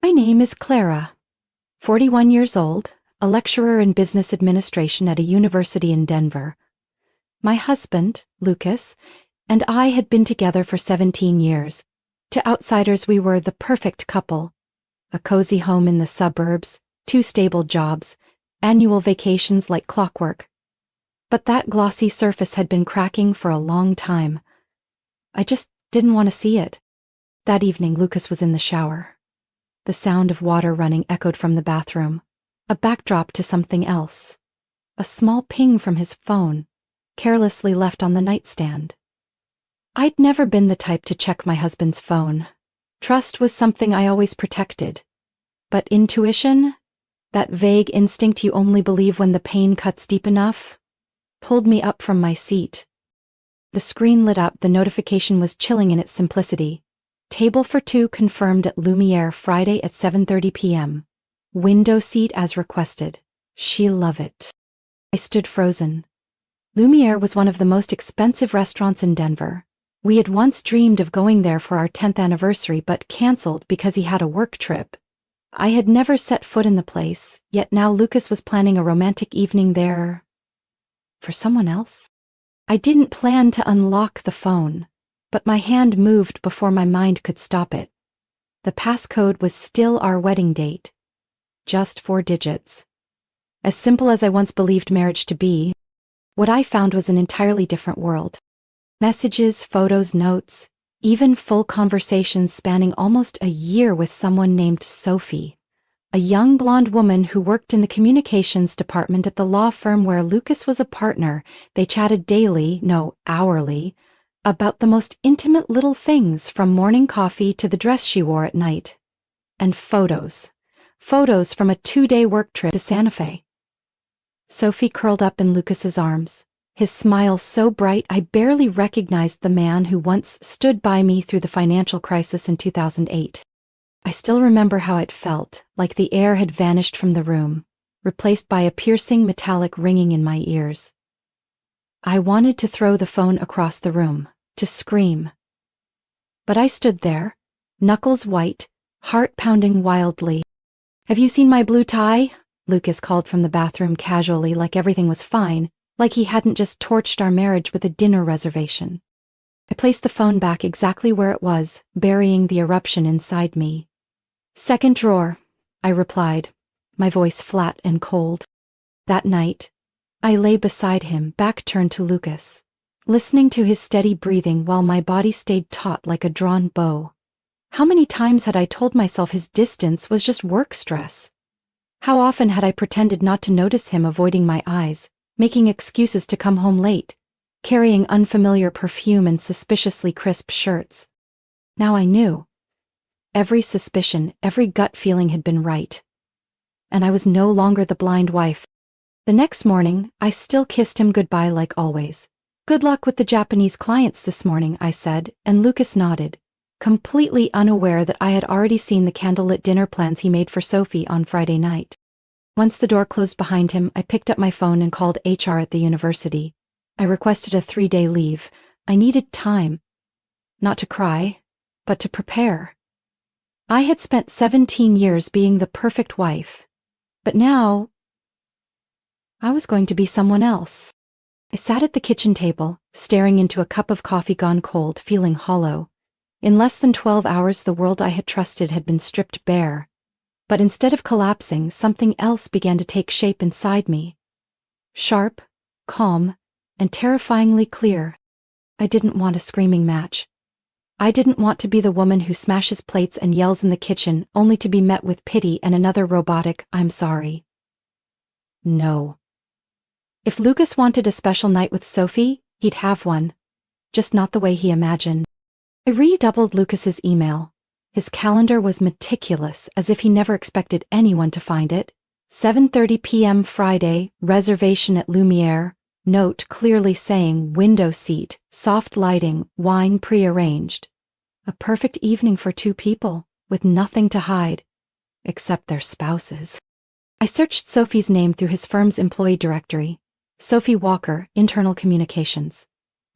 My name is Clara, 41 years old, a lecturer in business administration at a university in Denver. My husband, Lucas, and I had been together for 17 years. To outsiders, we were the perfect couple. A cozy home in the suburbs, 2 stable jobs, annual vacations like clockwork. But that glossy surface had been cracking for a long time. I just didn't want to see it. That evening, Lucas was in the shower. The sound of water running echoed from the bathroom, a backdrop to something else. A small ping from his phone, carelessly left on the nightstand. I'd never been the type to check my husband's phone. Trust was something I always protected. But intuition, that vague instinct you only believe when the pain cuts deep enough, pulled me up from my seat. The screen lit up, the notification was chilling in its simplicity. Table for 2 confirmed at Lumiere Friday at 7:30 p.m. Window seat as requested. She'll love it. I stood frozen. Lumiere was one of the most expensive restaurants in Denver. We had once dreamed of going there for our 10th anniversary but canceled because he had a work trip. I had never set foot in the place, yet now Lucas was planning a romantic evening there. For someone else? I didn't plan to unlock the phone, but my hand moved before my mind could stop it. The passcode was still our wedding date. Just 4 digits. As simple as I once believed marriage to be, what I found was an entirely different world. Messages, photos, notes, even full conversations spanning almost a year with someone named Sophie, a young blonde woman who worked in the communications department at the law firm where Lucas was a partner. They chatted daily, no, hourly, about the most intimate little things from morning coffee to the dress she wore at night. And photos from a 2-day work trip to Santa Fe. Sophie curled up in Lucas's arms, his smile so bright I barely recognized the man who once stood by me through the financial crisis in 2008. I still remember how it felt, like the air had vanished from the room, replaced by a piercing metallic ringing in my ears. I wanted to throw the phone across the room, to scream. But I stood there, knuckles white, heart pounding wildly. "Have you seen my blue tie?" Lucas called from the bathroom casually, like everything was fine, like he hadn't just torched our marriage with a dinner reservation. I placed the phone back exactly where it was, burying the eruption inside me. "Second drawer," I replied, my voice flat and cold. That night, I lay beside him, back turned to Lucas, listening to his steady breathing while my body stayed taut like a drawn bow. How many times had I told myself his distance was just work stress? How often had I pretended not to notice him, avoiding my eyes, making excuses to come home late, carrying unfamiliar perfume and suspiciously crisp shirts? Now I knew. Every suspicion, every gut feeling had been right. And I was no longer the blind wife. The next morning, I still kissed him goodbye like always. "Good luck with the Japanese clients this morning," I said, and Lucas nodded, completely unaware that I had already seen the candlelit dinner plans he made for Sophie on Friday night. Once the door closed behind him, I picked up my phone and called HR at the university. I requested a 3-day leave. I needed time. Not to cry, but to prepare. I had spent 17 years being the perfect wife, but now I was going to be someone else. I sat at the kitchen table, staring into a cup of coffee gone cold, feeling hollow. In less than 12 hours, the world I had trusted had been stripped bare. But instead of collapsing, something else began to take shape inside me. Sharp, calm, and terrifyingly clear. I didn't want a screaming match. I didn't want to be the woman who smashes plates and yells in the kitchen, only to be met with pity and another robotic "I'm sorry." No. If Lucas wanted a special night with Sophie, he'd have one. Just not the way he imagined. I redoubled Lucas's email. His calendar was meticulous, as if he never expected anyone to find it. 7:30 p.m. Friday, reservation at Lumiere. Note clearly saying window seat, soft lighting, wine pre-arranged. A perfect evening for 2 people, with nothing to hide, except their spouses. I searched Sophie's name through his firm's employee directory. Sophie Walker, Internal Communications.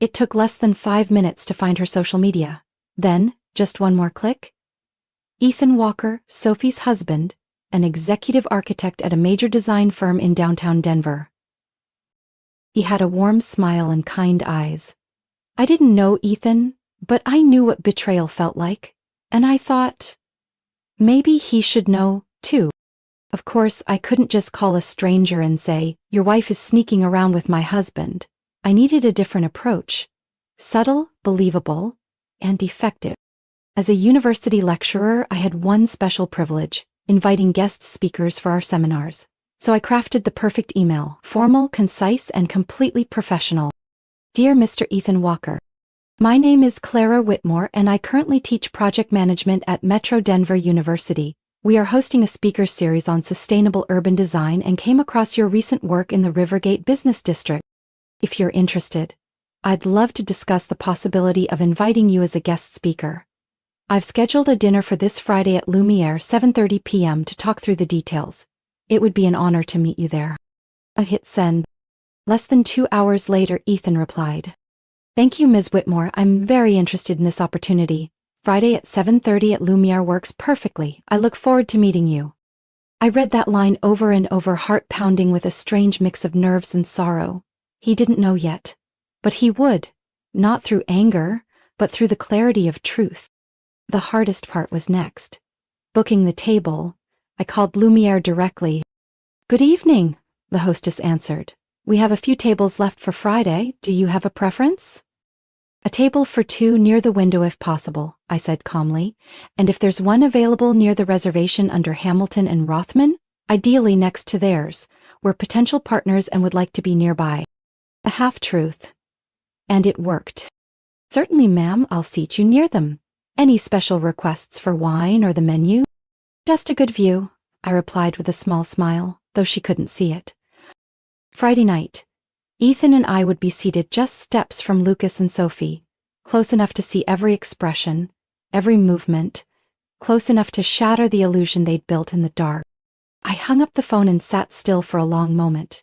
It took less than 5 minutes to find her social media. Then, just one more click. Ethan Walker, Sophie's husband, an executive architect at a major design firm in downtown Denver. He had a warm smile and kind eyes. I didn't know Ethan, but I knew what betrayal felt like, and I thought, maybe he should know, too. Of course, I couldn't just call a stranger and say, "Your wife is sneaking around with my husband." I needed a different approach. Subtle, believable, and effective. As a university lecturer, I had one special privilege: inviting guest speakers for our seminars. So I crafted the perfect email, formal, concise, and completely professional. Dear Mr. Ethan Walker, my name is Clara Whitmore and I currently teach project management at Metro Denver University. We are hosting a speaker series on sustainable urban design and came across your recent work in the Rivergate Business District. If you're interested, I'd love to discuss the possibility of inviting you as a guest speaker. I've scheduled a dinner for this Friday at Lumiere 7:30 p.m. to talk through the details. It would be an honor to meet you there. I hit send. Less than 2 hours later, Ethan replied. Thank you, Ms. Whitmore. I'm very interested in this opportunity. Friday at 7:30 at Lumiere works perfectly. I look forward to meeting you. I read that line over and over, heart pounding with a strange mix of nerves and sorrow. He didn't know yet. But he would. Not through anger, but through the clarity of truth. The hardest part was next. Booking the table. I called Lumiere directly. Good evening, the hostess answered. We have a few tables left for Friday. Do you have a preference? A table for two near the window if possible, I said calmly, and if there's one available near the reservation under Hamilton and Rothman, ideally next to theirs, we're potential partners and would like to be nearby. A half-truth. And it worked. Certainly, ma'am, I'll seat you near them. Any special requests for wine or the menu? Just a good view, I replied with a small smile, though she couldn't see it. Friday night. Ethan and I would be seated just steps from Lucas and Sophie, close enough to see every expression, every movement, close enough to shatter the illusion they'd built in the dark. I hung up the phone and sat still for a long moment.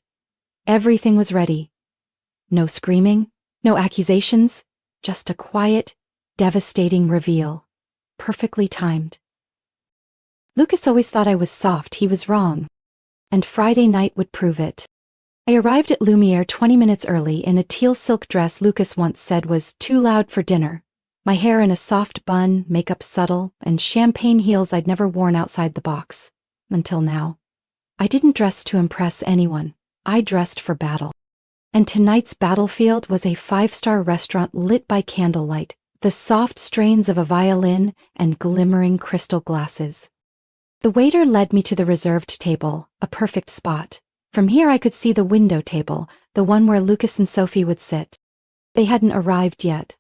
Everything was ready. No screaming, no accusations, just a quiet, devastating reveal. Perfectly timed. Lucas always thought I was soft. He was wrong. And Friday night would prove it. I arrived at Lumiere 20 minutes early in a teal silk dress Lucas once said was too loud for dinner, my hair in a soft bun, makeup subtle, and champagne heels I'd never worn outside the box. Until now. I didn't dress to impress anyone. I dressed for battle. And tonight's battlefield was a 5-star restaurant lit by candlelight, the soft strains of a violin, and glimmering crystal glasses. The waiter led me to the reserved table, a perfect spot. From here I could see the window table, the one where Lucas and Sophie would sit. They hadn't arrived yet.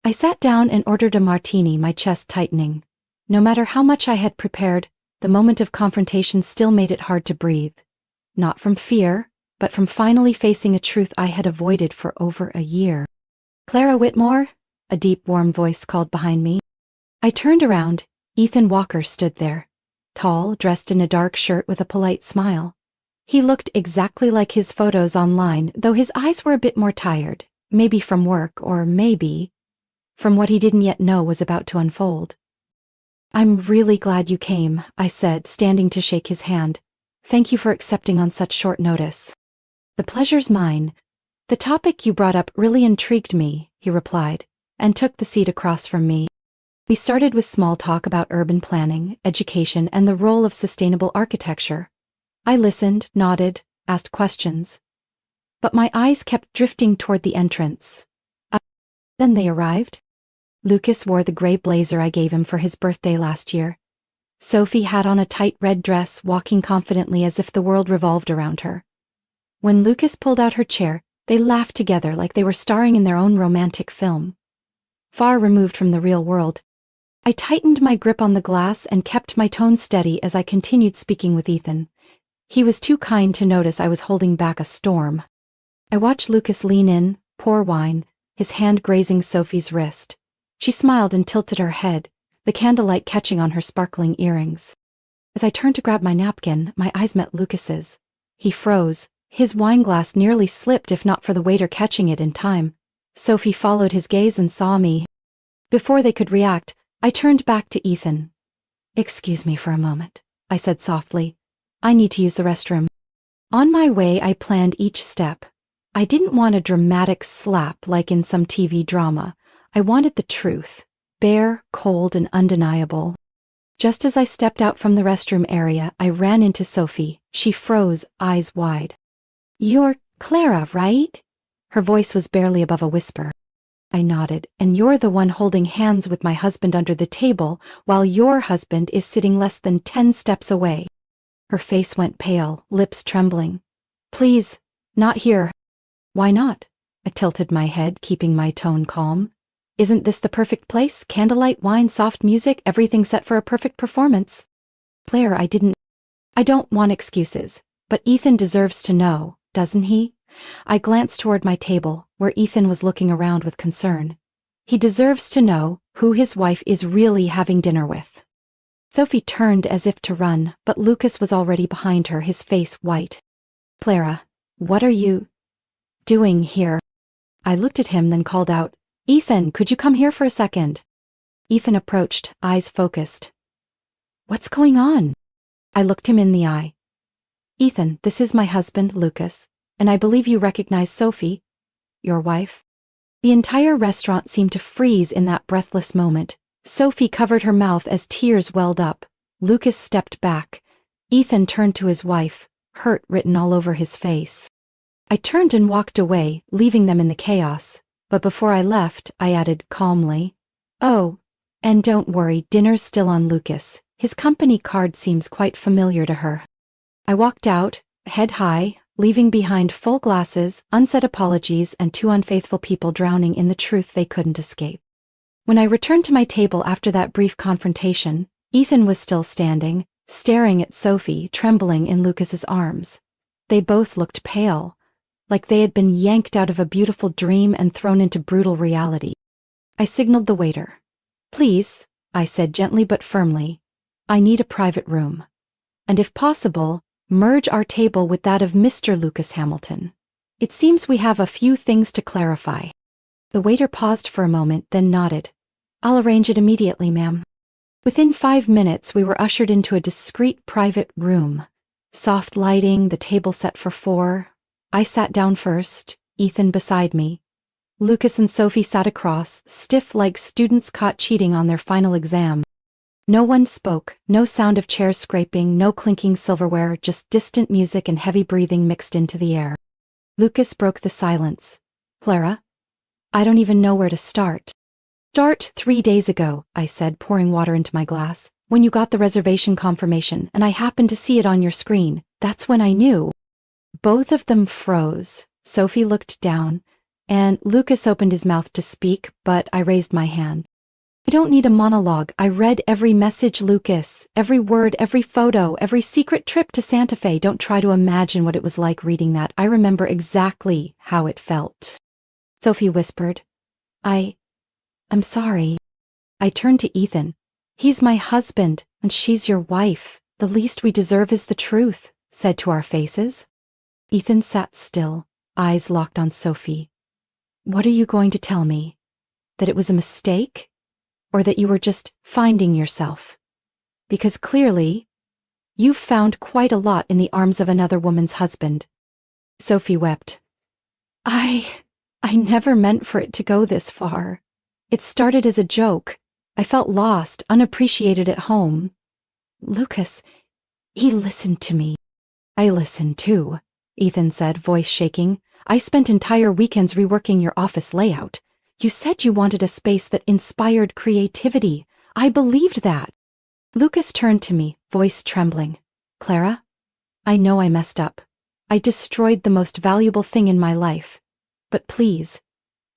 I sat down and ordered a martini, my chest tightening. No matter how much I had prepared, the moment of confrontation still made it hard to breathe. Not from fear, but from finally facing a truth I had avoided for over a year. Clara Whitmore, a deep warm voice called behind me. I turned around. Ethan Walker stood there. Tall, dressed in a dark shirt with a polite smile. He looked exactly like his photos online, though his eyes were a bit more tired, maybe from work or maybe from what he didn't yet know was about to unfold. I'm really glad you came, I said, standing to shake his hand. Thank you for accepting on such short notice. The pleasure's mine. The topic you brought up really intrigued me, he replied, and took the seat across from me. We started with small talk about urban planning, education, and the role of sustainable architecture. I listened, nodded, asked questions. But my eyes kept drifting toward the entrance. Then they arrived. Lucas wore the gray blazer I gave him for his birthday last year. Sophie had on a tight red dress, walking confidently as if the world revolved around her. When Lucas pulled out her chair, they laughed together like they were starring in their own romantic film. Far removed from the real world, I tightened my grip on the glass and kept my tone steady as I continued speaking with Ethan. He was too kind to notice I was holding back a storm. I watched Lucas lean in, pour wine, his hand grazing Sophie's wrist. She smiled and tilted her head, the candlelight catching on her sparkling earrings. As I turned to grab my napkin, my eyes met Lucas's. He froze. His wineglass nearly slipped if not for the waiter catching it in time. Sophie followed his gaze and saw me. Before they could react, I turned back to Ethan. Excuse me for a moment, I said softly. I need to use the restroom. On my way, I planned each step. I didn't want a dramatic slap like in some TV drama. I wanted the truth, bare, cold, and undeniable. Just as I stepped out from the restroom area, I ran into Sophie. She froze, eyes wide. You're Clara, right? Her voice was barely above a whisper. I nodded. And you're the one holding hands with my husband under the table, while your husband is sitting less than 10 steps away. Her face went pale, lips trembling. Please, not here. Why not? I tilted my head, keeping my tone calm. Isn't this the perfect place? Candlelight, wine, soft music, everything set for a perfect performance. Claire, I don't want excuses, but Ethan deserves to know, doesn't he? I glanced toward my table, where Ethan was looking around with concern. He deserves to know who his wife is really having dinner with. Sophie turned as if to run, but Lucas was already behind her, his face white. Clara, what are you doing here? I looked at him, then called out, Ethan, could you come here for a second? Ethan approached, eyes focused. What's going on? I looked him in the eye. Ethan, this is my husband, Lucas, and I believe you recognize Sophie, your wife. The entire restaurant seemed to freeze in that breathless moment. Sophie covered her mouth as tears welled up. Lucas stepped back. Ethan turned to his wife, hurt written all over his face. I turned and walked away, leaving them in the chaos. But before I left, I added calmly, Oh, and don't worry, dinner's still on Lucas. His company card seems quite familiar to her. I walked out, head high, leaving behind full glasses, unsaid apologies, and 2 unfaithful people drowning in the truth they couldn't escape. When I returned to my table after that brief confrontation, Ethan was still standing, staring at Sophie, trembling in Lucas's arms. They both looked pale, like they had been yanked out of a beautiful dream and thrown into brutal reality. I signaled the waiter. Please, I said gently but firmly, I need a private room. And if possible, merge our table with that of Mr. Lucas Hamilton. It seems we have a few things to clarify. The waiter paused for a moment, then nodded. I'll arrange it immediately, ma'am. Within 5 minutes, we were ushered into a discreet private room. Soft lighting, the table set for 4. I sat down first, Ethan beside me. Lucas and Sophie sat across, stiff like students caught cheating on their final exam. No one spoke, no sound of chairs scraping, no clinking silverware, just distant music and heavy breathing mixed into the air. Lucas broke the silence. Clara, I don't even know where to start. Start 3 days ago, I said, pouring water into my glass, when you got the reservation confirmation and I happened to see it on your screen. That's when I knew. Both of them froze. Sophie looked down, and Lucas opened his mouth to speak, but I raised my hand. I don't need a monologue. I read every message, Lucas. Every word, every photo, every secret trip to Santa Fe. Don't try to imagine what it was like reading that. I remember exactly how it felt. Sophie whispered, I'm sorry. I turned to Ethan. He's my husband, and she's your wife. The least we deserve is the truth, said to our faces. Ethan sat still, eyes locked on Sophie. What are you going to tell me? That it was a mistake? Or that you were just finding yourself? Because clearly, you've found quite a lot in the arms of another woman's husband. Sophie wept. I never meant for it to go this far. It started as a joke. I felt lost, unappreciated at home. Lucas, he listened to me. I listened too, Ethan said, voice shaking. I spent entire weekends reworking your office layout. You said you wanted a space that inspired creativity. I believed that. Lucas turned to me, voice trembling. Clara, I know I messed up. I destroyed the most valuable thing in my life. But please,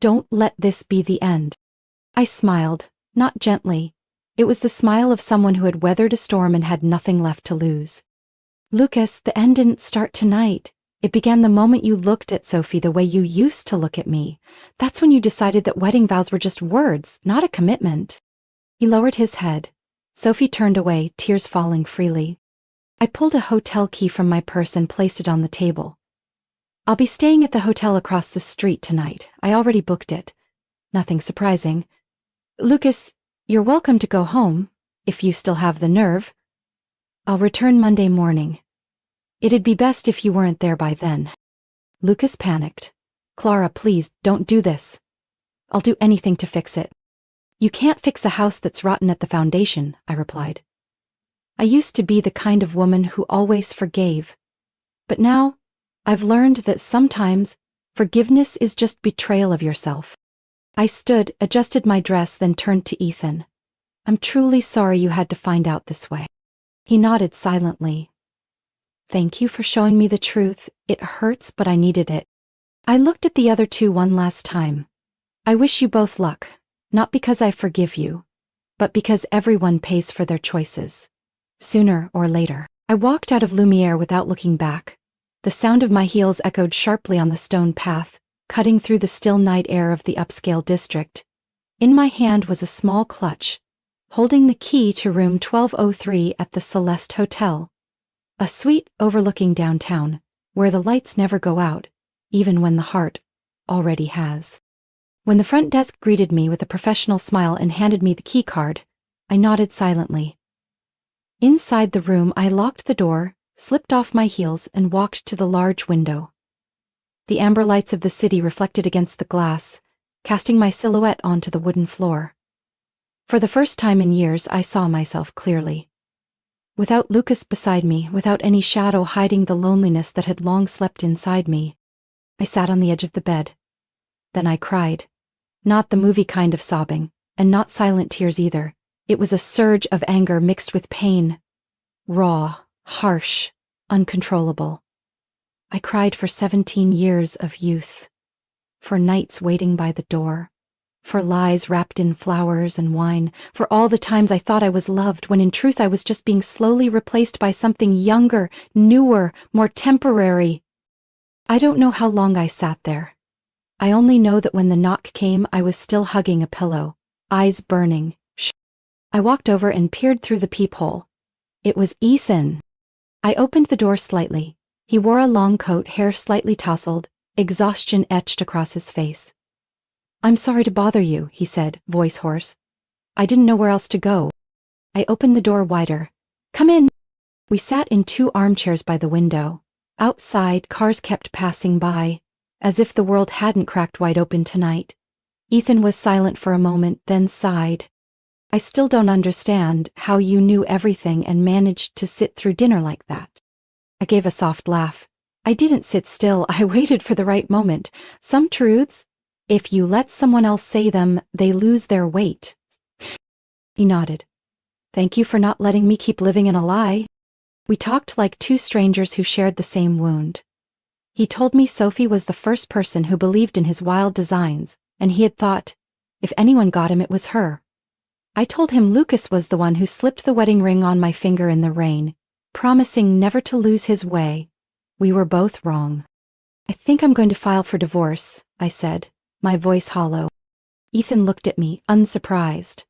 don't let this be the end. I smiled, not gently. It was the smile of someone who had weathered a storm and had nothing left to lose. Lucas, the end didn't start tonight. It began the moment you looked at Sophie the way you used to look at me. That's when you decided that wedding vows were just words, not a commitment. He lowered his head. Sophie turned away, tears falling freely. I pulled a hotel key from my purse and placed it on the table. I'll be staying at the hotel across the street tonight. I already booked it. Nothing surprising. Lucas, you're welcome to go home. if you still have the nerve. I'll return Monday morning. It'd be best if you weren't there by then. Lucas panicked. Clara, please, don't do this. I'll do anything to fix it. You can't fix a house that's rotten at the foundation, I replied. I used to be the kind of woman who always forgave. But now, I've learned that sometimes forgiveness is just betrayal of yourself. I stood, adjusted my dress, then turned to Ethan. I'm truly sorry you had to find out this way. He nodded silently. Thank you for showing me the truth. It hurts, but I needed it. I looked at the other two one last time. I wish you both luck, not because I forgive you, but because everyone pays for their choices. Sooner or later. I walked out of Lumiere without looking back. The sound of my heels echoed sharply on the stone path, cutting through the still night air of the upscale district. In my hand was a small clutch, holding the key to room 1203 at the Celeste Hotel. A suite overlooking downtown, where the lights never go out, even when the heart already has. When the front desk greeted me with a professional smile and handed me the key card, I nodded silently. Inside the room, I locked the door, slipped off my heels, and walked to the large window. The amber lights of the city reflected against the glass, casting my silhouette onto the wooden floor. For the first time in years, I saw myself clearly. Without Lucas beside me, without any shadow hiding the loneliness that had long slept inside me, I sat on the edge of the bed. Then I cried. Not the movie kind of sobbing, and not silent tears either. It was a surge of anger mixed with pain. Raw, harsh, uncontrollable. I cried for 17 years of youth. For nights waiting by the door. For lies wrapped in flowers and wine. For all the times I thought I was loved, when in truth I was just being slowly replaced by something younger, newer, more temporary. I don't know how long I sat there. I only know that when the knock came, I was still hugging a pillow, eyes burning. I walked over and peered through the peephole. It was Ethan. I opened the door slightly. He wore a long coat, hair slightly tousled, exhaustion etched across his face. I'm sorry to bother you, he said, voice hoarse. I didn't know where else to go. I opened the door wider. Come in. We sat in 2 armchairs by the window. Outside, cars kept passing by, as if the world hadn't cracked wide open tonight. Ethan was silent for a moment, then sighed. I still don't understand how you knew everything and managed to sit through dinner like that. I gave a soft laugh. I didn't sit still, I waited for the right moment. Some truths, if you let someone else say them, they lose their weight. He nodded. Thank you for not letting me keep living in a lie. We talked like 2 strangers who shared the same wound. He told me Sophie was the first person who believed in his wild designs, and he had thought, if anyone got him, it was her. I told him Lucas was the one who slipped the wedding ring on my finger in the rain, promising never to lose his way. We were both wrong. I think I'm going to file for divorce, I said, my voice hollow. Ethan looked at me, unsurprised.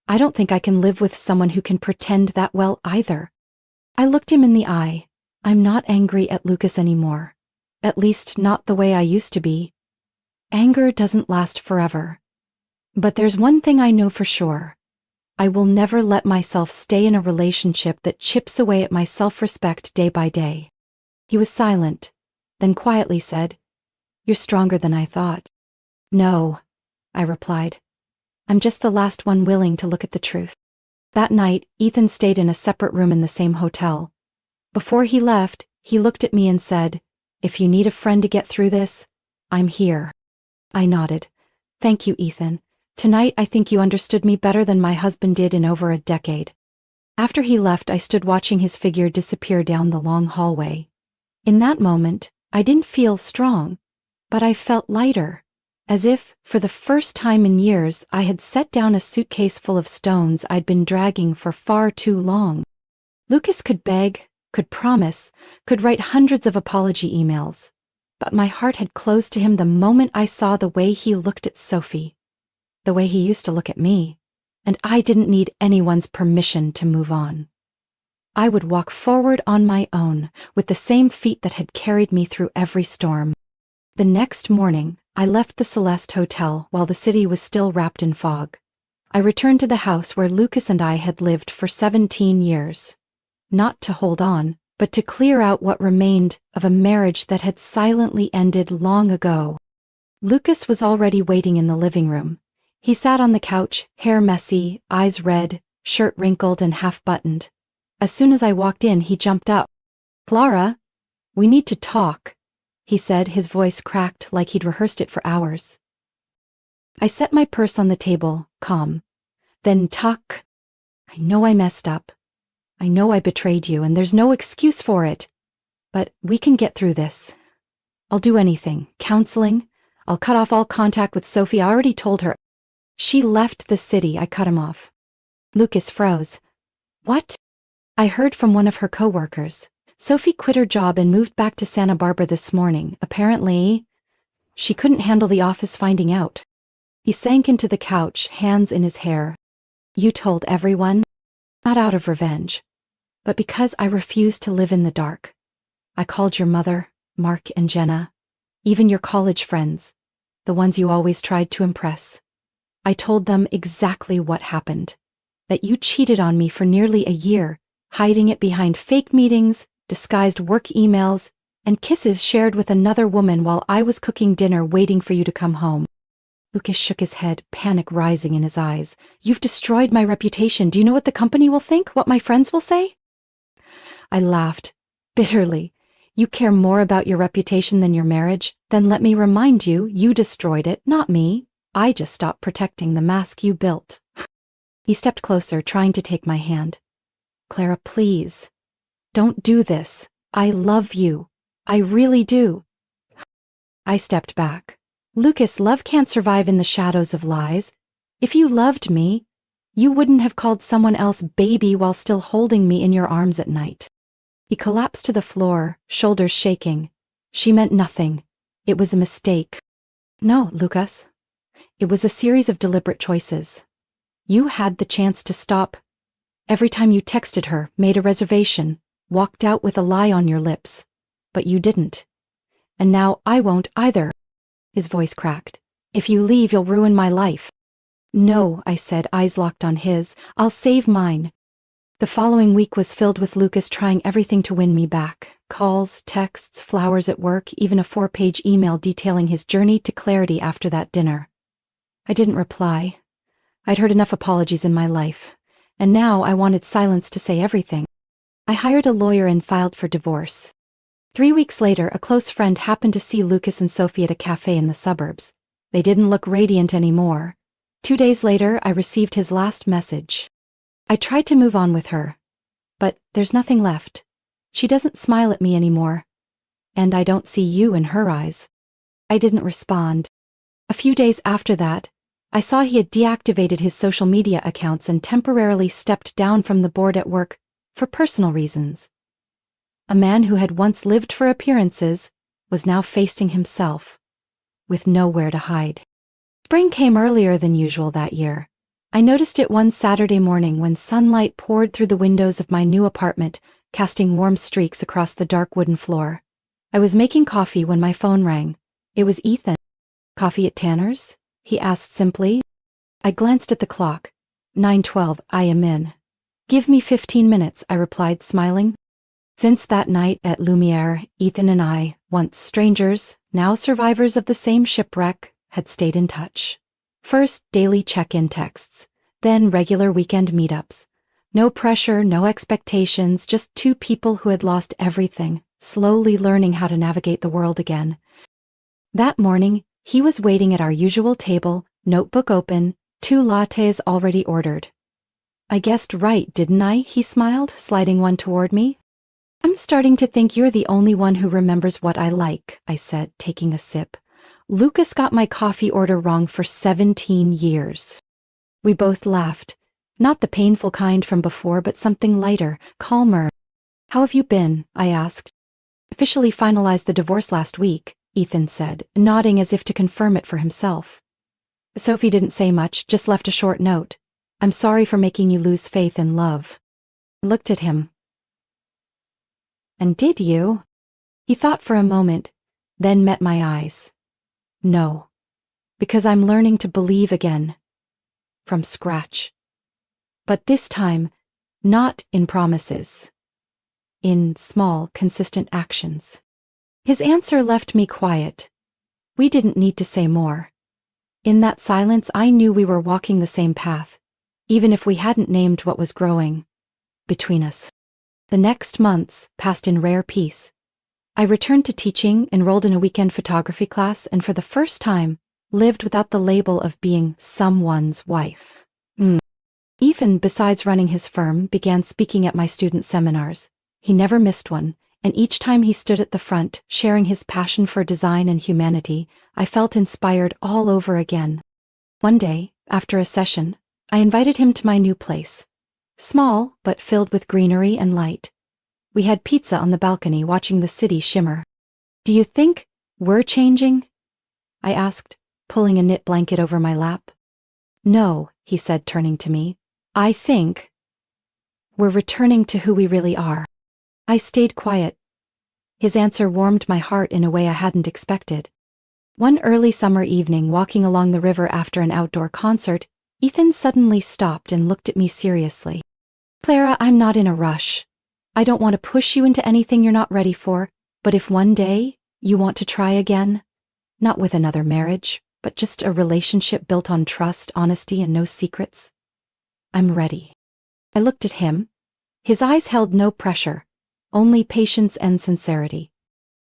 I don't think I can live with someone who can pretend that well either. I looked him in the eye. I'm not angry at Lucas anymore. At least not the way I used to be. Anger doesn't last forever. But there's one thing I know for sure. I will never let myself stay in a relationship that chips away at my self-respect day by day. He was silent, then quietly said, You're stronger than I thought. No, I replied. I'm just the last one willing to look at the truth. That night, Ethan stayed in a separate room in the same hotel. Before he left, he looked at me and said, If you need a friend to get through this, I'm here. I nodded. Thank you, Ethan. Tonight I think you understood me better than my husband did in over a decade. After he left, I stood watching his figure disappear down the long hallway. In that moment, I didn't feel strong, but I felt lighter, as if, for the first time in years, I had set down a suitcase full of stones I'd been dragging for far too long. Lucas could beg, could promise, could write hundreds of apology emails, but my heart had closed to him the moment I saw the way he looked at Sophie. The way he used to look at me, and I didn't need anyone's permission to move on. I would walk forward on my own, with the same feet that had carried me through every storm. The next morning, I left the Celeste Hotel while the city was still wrapped in fog. I returned to the house where Lucas and I had lived for 17 years. Not to hold on, but to clear out what remained of a marriage that had silently ended long ago. Lucas was already waiting in the living room. He sat on the couch, hair messy, eyes red, shirt wrinkled and half-buttoned. As soon as I walked in, he jumped up. "Clara, we need to talk," he said, his voice cracked like he'd rehearsed it for hours. I set my purse on the table, calm. Then tuck. "I know I messed up. I know I betrayed you, and there's no excuse for it. But we can get through this. I'll do anything. Counseling. I'll cut off all contact with Sophie. I already told her." "She left the city," I cut him off. Lucas froze. "What?" "I heard from one of her co-workers. Sophie quit her job and moved back to Santa Barbara this morning. Apparently, she couldn't handle the office finding out." He sank into the couch, hands in his hair. "You told everyone?" "Not out of revenge, but because I refused to live in the dark. I called your mother, Mark and Jenna, even your college friends, the ones you always tried to impress. I told them exactly what happened, that you cheated on me for nearly a year, hiding it behind fake meetings, disguised work emails, and kisses shared with another woman while I was cooking dinner waiting for you to come home." Lucas shook his head, panic rising in his eyes. "You've destroyed my reputation. Do you know what the company will think? What my friends will say?" I laughed, bitterly. "You care more about your reputation than your marriage? Then let me remind you, you destroyed it, not me. I just stopped protecting the mask you built." He stepped closer, trying to take my hand. "Clara, please. Don't do this. I love you. I really do." I stepped back. "Lucas, love can't survive in the shadows of lies. If you loved me, you wouldn't have called someone else baby while still holding me in your arms at night." He collapsed to the floor, shoulders shaking. "She meant nothing. It was a mistake." "No, Lucas. It was a series of deliberate choices. You had the chance to stop. Every time you texted her, made a reservation, walked out with a lie on your lips. But you didn't. And now I won't either." His voice cracked. "If you leave, you'll ruin my life." "No," I said, eyes locked on his. "I'll save mine." The following week was filled with Lucas trying everything to win me back. Calls, texts, flowers at work, even a 4-page email detailing his journey to clarity after that dinner. I didn't reply. I'd heard enough apologies in my life, and now I wanted silence to say everything. I hired a lawyer and filed for divorce. 3 weeks later, a close friend happened to see Lucas and Sophie at a cafe in the suburbs. They didn't look radiant anymore. 2 days later, I received his last message. I tried to move on with her, but there's nothing left. She doesn't smile at me anymore, and I don't see you in her eyes. I didn't respond. A few days after that, I saw he had deactivated his social media accounts and temporarily stepped down from the board at work for personal reasons. A man who had once lived for appearances was now facing himself, with nowhere to hide. Spring came earlier than usual that year. I noticed it one Saturday morning when sunlight poured through the windows of my new apartment, casting warm streaks across the dark wooden floor. I was making coffee when my phone rang. It was Ethan. "Coffee at Tanner's?" he asked simply. I glanced at the clock. 9:12, I am in. "Give me 15 minutes, I replied, smiling. Since that night at Lumiere, Ethan and I, once strangers, now survivors of the same shipwreck, had stayed in touch. First, daily check-in texts, then regular weekend meetups. No pressure, no expectations, just two people who had lost everything, slowly learning how to navigate the world again. That morning, he was waiting at our usual table, notebook open, 2 lattes already ordered. "I guessed right, didn't I?" he smiled, sliding one toward me. "I'm starting to think you're the only one who remembers what I like," I said, taking a sip. "Lucas got my coffee order wrong for 17 years. We both laughed. Not the painful kind from before, but something lighter, calmer. "How have you been?" I asked. "Officially finalized the divorce last week," Ethan said, nodding as if to confirm it for himself. "Sophie didn't say much, just left a short note. I'm sorry for making you lose faith in love." I looked at him. "And did you?" He thought for a moment, then met my eyes. "No, because I'm learning to believe again. from scratch. But this time, not in promises. In small, consistent actions. His answer left me quiet. We didn't need to say more. In that silence, I knew we were walking the same path, even if we hadn't named what was growing between us. The next months passed in rare peace. I returned to teaching, enrolled in a weekend photography class, and for the first time, lived without the label of being someone's wife. Ethan, besides running his firm, began speaking at my student seminars. He never missed one, and each time he stood at the front, sharing his passion for design and humanity, I felt inspired all over again. One day, after a session, I invited him to my new place. Small, but filled with greenery and light. We had pizza on the balcony, watching the city shimmer. "Do you think we're changing?" I asked, pulling a knit blanket over my lap. "No," he said, turning to me. "I think we're returning to who we really are." I stayed quiet. His answer warmed my heart in a way I hadn't expected. One early summer evening, walking along the river after an outdoor concert, Ethan suddenly stopped and looked at me seriously. "Clara, I'm not in a rush. I don't want to push you into anything you're not ready for, but if one day you want to try again, not with another marriage, but just a relationship built on trust, honesty, and no secrets, I'm ready." I looked at him. His eyes held no pressure, only patience and sincerity.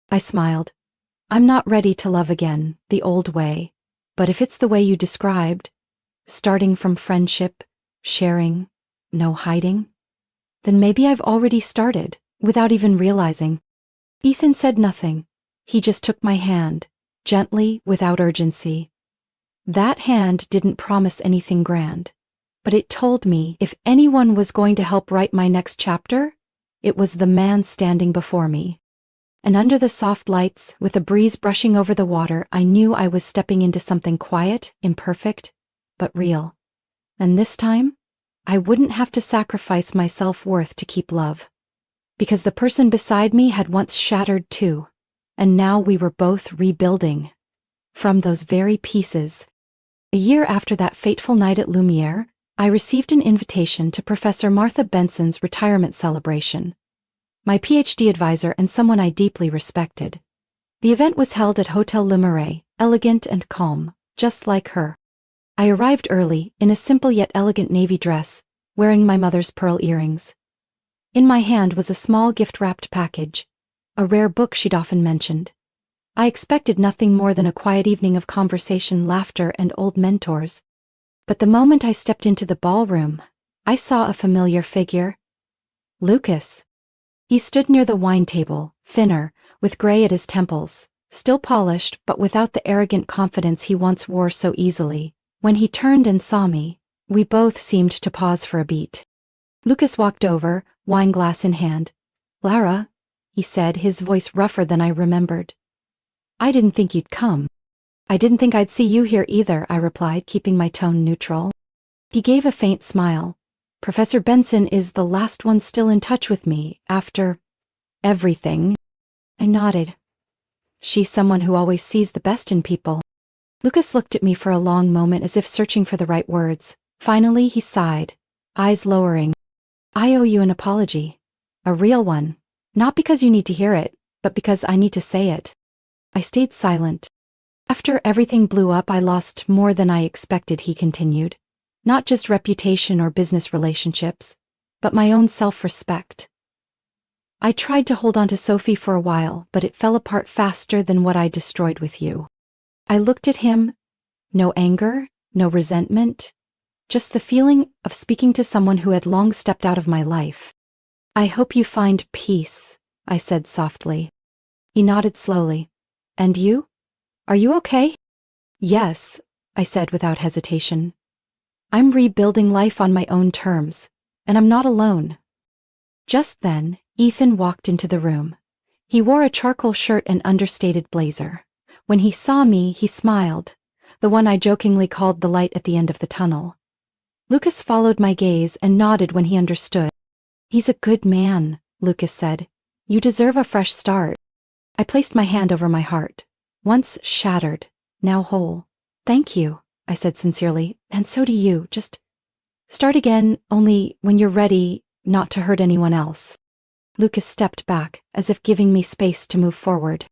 I smiled. "I'm not ready to love again, the old way, but if it's the way you described, starting from friendship, sharing, no hiding, then maybe I've already started, without even realizing." Ethan said nothing. He just took my hand, gently, without urgency. That hand didn't promise anything grand, but it told me if anyone was going to help write my next chapter, it was the man standing before me. And under the soft lights, with a breeze brushing over the water, I knew I was stepping into something quiet, imperfect, but real. And this time, I wouldn't have to sacrifice my self-worth to keep love. Because the person beside me had once shattered too, and now we were both rebuilding. From those very pieces. A year after that fateful night at Lumiere, I received an invitation to Professor Martha Benson's retirement celebration. My PhD advisor and someone I deeply respected. The event was held at Hotel Le Marais, elegant and calm, just like her. I arrived early, in a simple yet elegant navy dress, wearing my mother's pearl earrings. In my hand was a small gift-wrapped package, a rare book she'd often mentioned. I expected nothing more than a quiet evening of conversation, laughter, and old mentors. But the moment I stepped into the ballroom, I saw a familiar figure. Lucas. He stood near the wine table, thinner, with gray at his temples, still polished but without the arrogant confidence he once wore so easily. When he turned and saw me, we both seemed to pause for a beat. Lucas walked over, wine glass in hand. "Clara," he said, his voice rougher than I remembered. "I didn't think you'd come." "I didn't think I'd see you here either," I replied, keeping my tone neutral. He gave a faint smile. "Professor Benson is the last one still in touch with me, after everything." I nodded. "She's someone who always sees the best in people." Lucas looked at me for a long moment as if searching for the right words. Finally, he sighed, eyes lowering. "I owe you an apology. A real one. Not because you need to hear it, but because I need to say it." I stayed silent. "After everything blew up, I lost more than I expected," he continued. "Not just reputation or business relationships, but my own self-respect. I tried to hold on to Sophie for a while, but it fell apart faster than what I destroyed with you." I looked at him. No anger, no resentment, just the feeling of speaking to someone who had long stepped out of my life. "I hope you find peace," I said softly. He nodded slowly. "And you? Are you okay?" "Yes," I said without hesitation. "I'm rebuilding life on my own terms, and I'm not alone." Just then, Ethan walked into the room. He wore a charcoal shirt and understated blazer. When he saw me, he smiled, the one I jokingly called the light at the end of the tunnel. Lucas followed my gaze and nodded when he understood. "He's a good man," Lucas said. "You deserve a fresh start." I placed my hand over my heart. Once shattered, now whole. "Thank you," I said sincerely, and so do you. Just start again, only when you're ready not to hurt anyone else. Lucas stepped back, as if giving me space to move forward.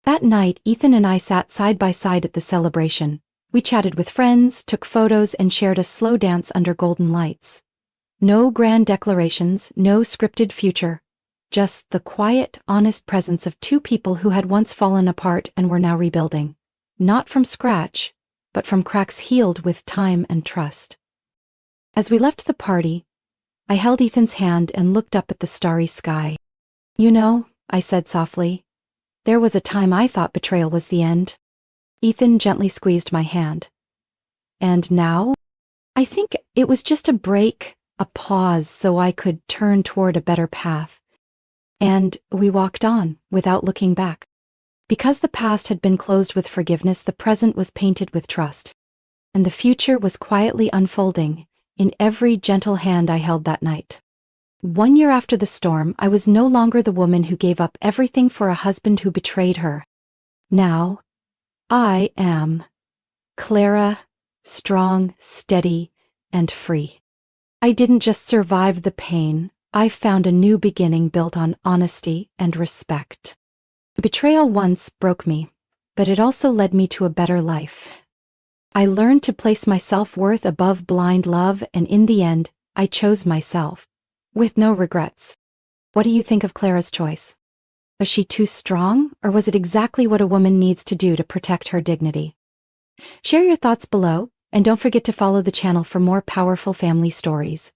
That night, Ethan and I sat side by side at the celebration. We chatted with friends, took photos, and shared a slow dance under golden lights. No grand declarations, no scripted future. Just the quiet, honest presence of two people who had once fallen apart and were now rebuilding. Not from scratch, but from cracks healed with time and trust. As we left the party, I held Ethan's hand and looked up at the starry sky. You know, I said softly, there was a time I thought betrayal was the end. Ethan gently squeezed my hand. And now? I think it was just a break, a pause so I could turn toward a better path. And we walked on, without looking back. Because the past had been closed with forgiveness, the present was painted with trust. And the future was quietly unfolding in every gentle hand I held that night. 1 year after the storm, I was no longer the woman who gave up everything for a husband who betrayed her. Now, I am Clara, strong, steady, and free. I didn't just survive the pain, I found a new beginning built on honesty and respect. Betrayal once broke me, but it also led me to a better life. I learned to place my self-worth above blind love, and in the end, I chose myself, with no regrets. What do you think of Clara's choice? Was she too strong, or was it exactly what a woman needs to do to protect her dignity? Share your thoughts below, and don't forget to follow the channel for more powerful family stories.